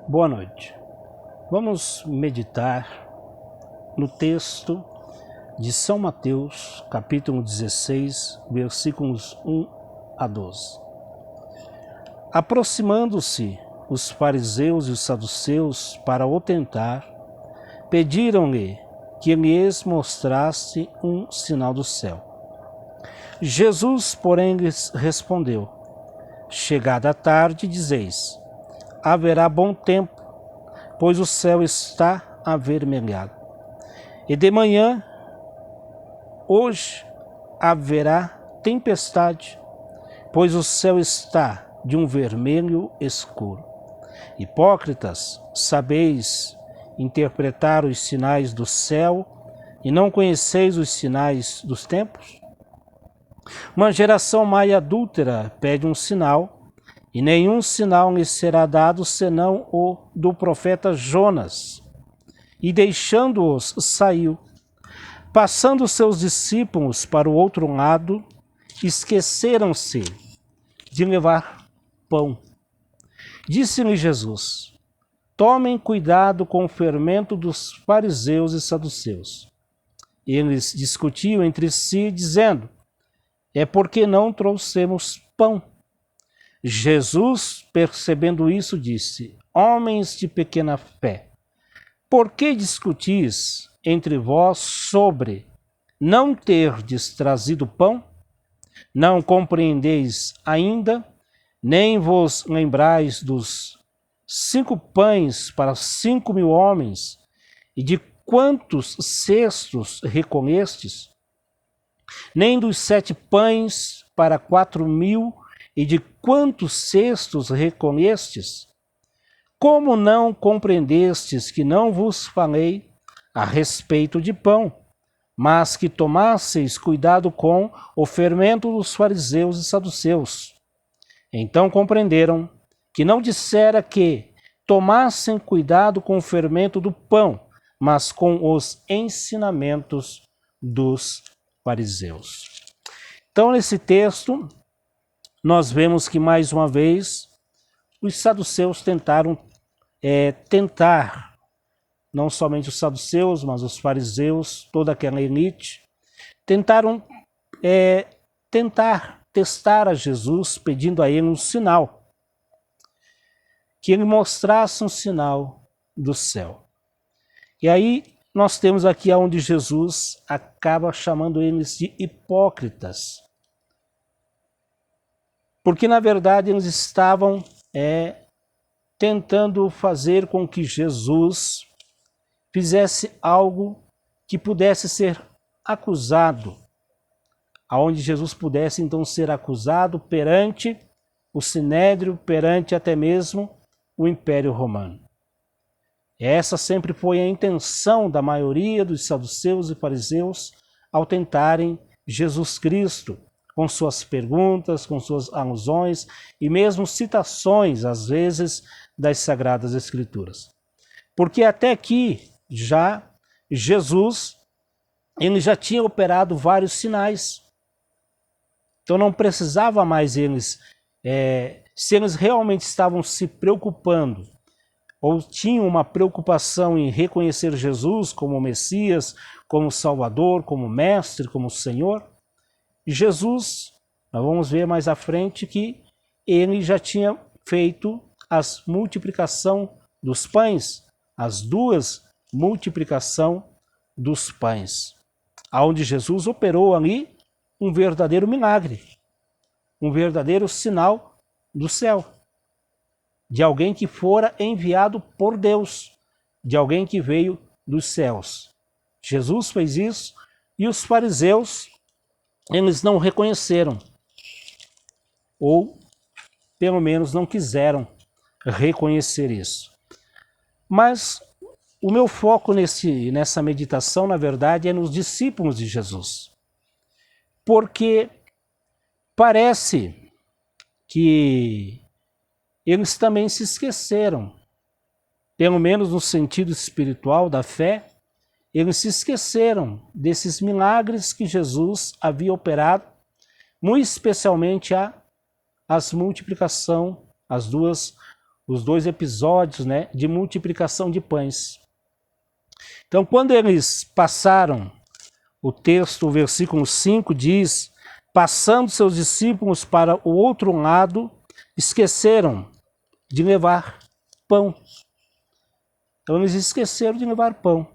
Boa noite. Vamos meditar no texto de São Mateus, capítulo 16, versículos 1 a 12. Aproximando-se os fariseus e os saduceus para o tentar, pediram-lhe que lhes mostrasse um sinal do céu. Jesus, porém, lhes respondeu: chegada a tarde, dizeis: haverá bom tempo, pois o céu está avermelhado. E de manhã, hoje, haverá tempestade, pois o céu está de um vermelho escuro. Hipócritas, sabeis interpretar os sinais do céu e não conheceis os sinais dos tempos? Uma geração má e adúltera pede um sinal, e nenhum sinal lhe será dado senão o do profeta Jonas. E deixando-os, saiu. Passando seus discípulos para o outro lado, esqueceram-se de levar pão. Disse-lhe Jesus: tomem cuidado com o fermento dos fariseus e saduceus. Eles discutiam entre si, dizendo: é porque não trouxemos pão. Jesus, percebendo isso, disse: homens de pequena fé, por que discutis entre vós sobre não terdes trazido pão? Não compreendeis ainda, nem vos lembrais dos 5 pães para 5.000 homens, e de quantos cestos recolhestes? Nem dos 7 pães para 4.000, e de quantos cestos recolhestes? Como não compreendestes que não vos falei a respeito de pão, mas que tomasseis cuidado com o fermento dos fariseus e saduceus? Então compreenderam que não dissera que tomassem cuidado com o fermento do pão, mas com os ensinamentos dos fariseus. Então, nesse texto, nós vemos que, mais uma vez, os saduceus tentaram não somente os saduceus, mas os fariseus, toda aquela elite, tentaram testar a Jesus, pedindo a ele um sinal, que ele mostrasse um sinal do céu. E aí nós temos aqui onde Jesus acaba chamando eles de hipócritas, porque, na verdade, eles estavam tentando fazer com que Jesus fizesse algo que pudesse ser acusado, aonde Jesus pudesse, então, ser acusado perante o Sinédrio, perante até mesmo o Império Romano. Essa sempre foi a intenção da maioria dos saduceus e fariseus ao tentarem Jesus Cristo, com suas perguntas, com suas alusões e mesmo citações, às vezes, das Sagradas Escrituras. Porque até aqui, já, Jesus, ele já tinha operado vários sinais. Então não precisava mais eles, se eles realmente estavam se preocupando, ou tinham uma preocupação em reconhecer Jesus como Messias, como Salvador, como Mestre, como Senhor, Jesus, nós vamos ver mais à frente que ele já tinha feito a multiplicação dos pães, as 2 multiplicação dos pães, aonde Jesus operou ali um verdadeiro milagre, um verdadeiro sinal do céu, de alguém que fora enviado por Deus, de alguém que veio dos céus. Jesus fez isso e os fariseus, eles não reconheceram, ou pelo menos não quiseram reconhecer isso. Mas o meu foco nessa meditação, na verdade, é nos discípulos de Jesus. Porque parece que eles também se esqueceram, pelo menos no sentido espiritual da fé, eles se esqueceram desses milagres que Jesus havia operado, muito especialmente as multiplicação, as 2 os dois episódios, né, de multiplicação de pães. Então, quando eles passaram, o texto, o versículo 5 diz: passando seus discípulos para o outro lado, esqueceram de levar pão. Então, eles esqueceram de levar pão.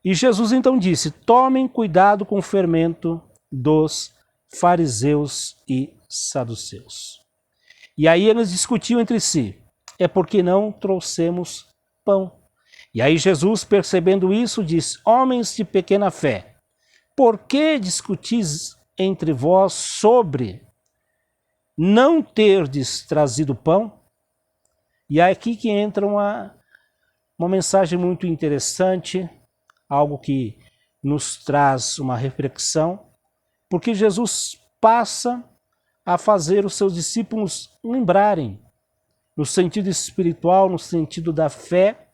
E Jesus então disse: tomem cuidado com o fermento dos fariseus e saduceus. E aí eles discutiam entre si: é porque não trouxemos pão. E aí Jesus, percebendo isso, disse: homens de pequena fé, por que discutis entre vós sobre não terdes trazido pão? E é aqui que entra uma mensagem muito interessante, algo que nos traz uma reflexão, porque Jesus passa a fazer os seus discípulos lembrarem, no sentido espiritual, no sentido da fé,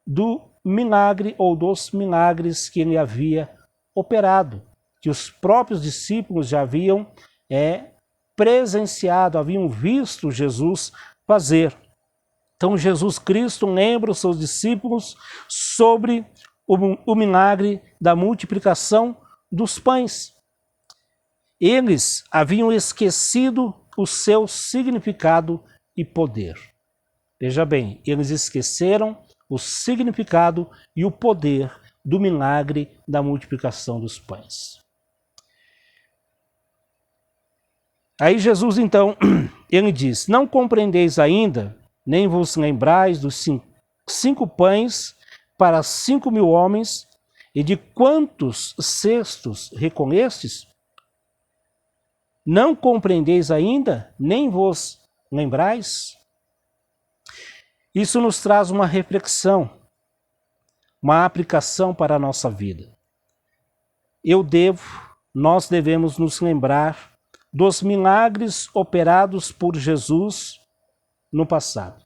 do milagre ou dos milagres que ele havia operado, que os próprios discípulos já haviam presenciado, haviam visto Jesus fazer. Então Jesus Cristo lembra os seus discípulos sobre o milagre da multiplicação dos pães. Eles haviam esquecido o seu significado e poder. Veja bem, eles esqueceram o significado e o poder do milagre da multiplicação dos pães. Aí Jesus então, ele diz: não compreendeis ainda, nem vos lembrais dos 5 pães para 5.000 homens, e de quantos cestos recolhestes? Não compreendeis ainda, nem vos lembrais? Isso nos traz uma reflexão, uma aplicação para a nossa vida. Nós devemos nos lembrar dos milagres operados por Jesus no passado.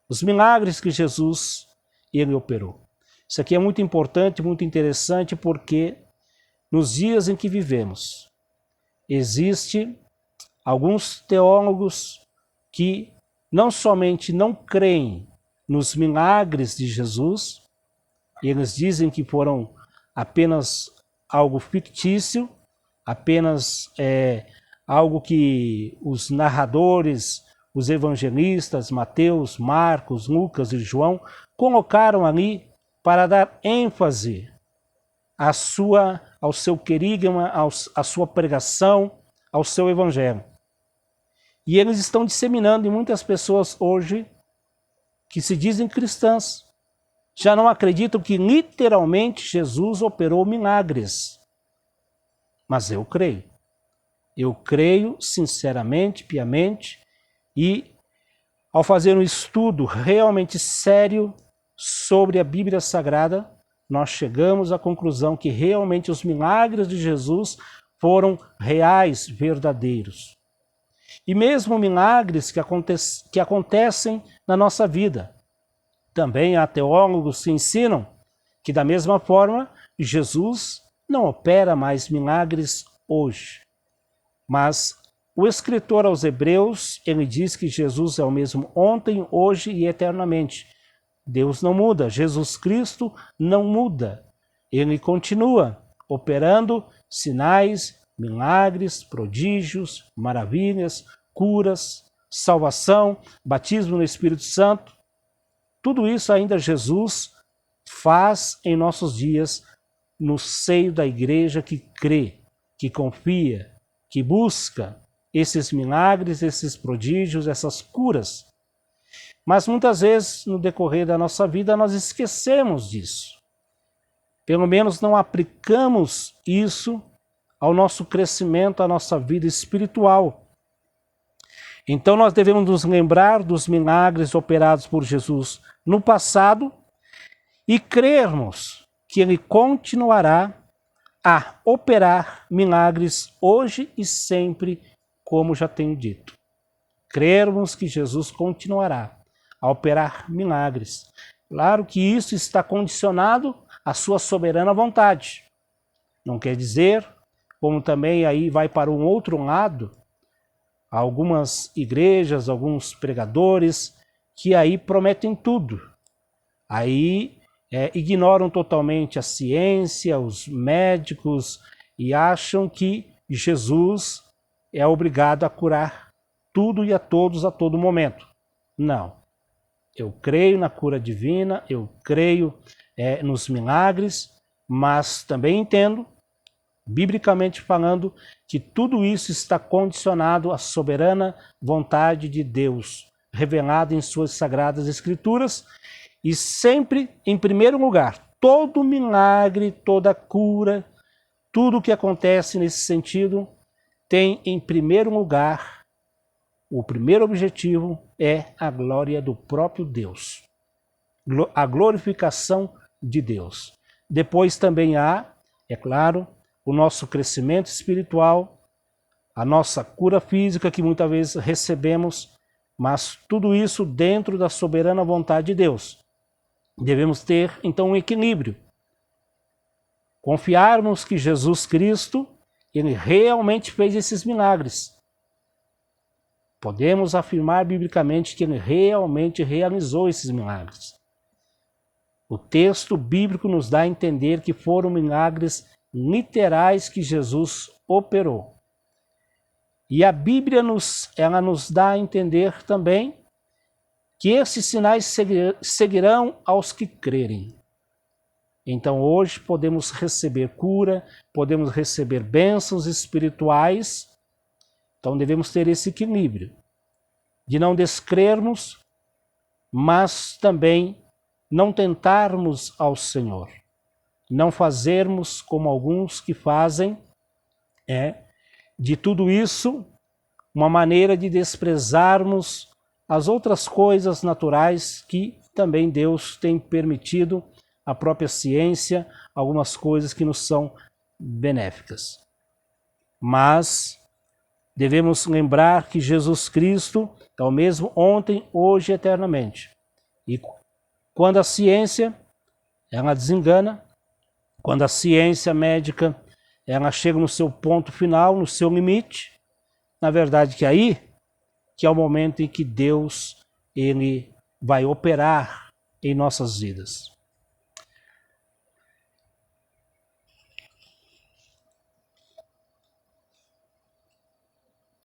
Os milagres que Jesus ele operou. Isso aqui é muito importante, muito interessante, porque nos dias em que vivemos, existem alguns teólogos que não somente não creem nos milagres de Jesus, eles dizem que foram apenas algo fictício, apenas algo que os narradores, os evangelistas, Mateus, Marcos, Lucas e João, colocaram ali para dar ênfase ao seu querigma, à sua pregação, ao seu evangelho. E eles estão disseminando em muitas pessoas hoje que se dizem cristãs, já não acreditam que literalmente Jesus operou milagres. Mas eu creio. Eu creio sinceramente, piamente, e ao fazer um estudo realmente sério sobre a Bíblia Sagrada, nós chegamos à conclusão que realmente os milagres de Jesus foram reais, verdadeiros. E mesmo milagres que acontecem na nossa vida. Também há teólogos que ensinam que, da mesma forma, Jesus não opera mais milagres hoje. Mas o escritor aos Hebreus, ele diz que Jesus é o mesmo ontem, hoje e eternamente. Deus não muda, Jesus Cristo não muda. Ele continua operando sinais, milagres, prodígios, maravilhas, curas, salvação, batismo no Espírito Santo. Tudo isso ainda Jesus faz em nossos dias no seio da igreja que crê, que confia, que busca esses milagres, esses prodígios, essas curas. Mas muitas vezes no decorrer da nossa vida nós esquecemos disso. Pelo menos não aplicamos isso ao nosso crescimento, à nossa vida espiritual. Então nós devemos nos lembrar dos milagres operados por Jesus no passado e crermos que Ele continuará a operar milagres hoje e sempre, como já tenho dito. Crermos que Jesus continuará a operar milagres. Claro que isso está condicionado à sua soberana vontade. Não quer dizer, como também aí vai para um outro lado, algumas igrejas, alguns pregadores que aí prometem tudo. Aí ignoram totalmente a ciência, os médicos, e acham que Jesus é obrigado a curar tudo e a todos a todo momento. Não. Eu creio na cura divina, eu creio nos milagres, mas também entendo, biblicamente falando, que tudo isso está condicionado à soberana vontade de Deus, revelada em suas sagradas escrituras, e sempre, em primeiro lugar, todo milagre, toda cura, tudo o que acontece nesse sentido, tem em primeiro lugar, o primeiro objetivo é a glória do próprio Deus, a glorificação de Deus. Depois também há, é claro, o nosso crescimento espiritual, a nossa cura física que muitas vezes recebemos, mas tudo isso dentro da soberana vontade de Deus. Devemos ter, então, um equilíbrio. Confiarmos que Jesus Cristo, ele realmente fez esses milagres. Podemos afirmar biblicamente que ele realmente realizou esses milagres. O texto bíblico nos dá a entender que foram milagres literais que Jesus operou. E a Bíblia ela nos dá a entender também que esses sinais seguirão aos que crerem. Então hoje podemos receber cura, podemos receber bênçãos espirituais, então devemos ter esse equilíbrio, de não descrermos, mas também não tentarmos ao Senhor, não fazermos como alguns que fazem, de tudo isso uma maneira de desprezarmos as outras coisas naturais que também Deus tem permitido, a própria ciência, algumas coisas que nos são benéficas. Mas devemos lembrar que Jesus Cristo é o mesmo ontem, hoje e eternamente. E quando a ciência, ela desengana, quando a ciência médica, ela chega no seu ponto final, no seu limite, na verdade que é o momento em que Deus, ele vai operar em nossas vidas.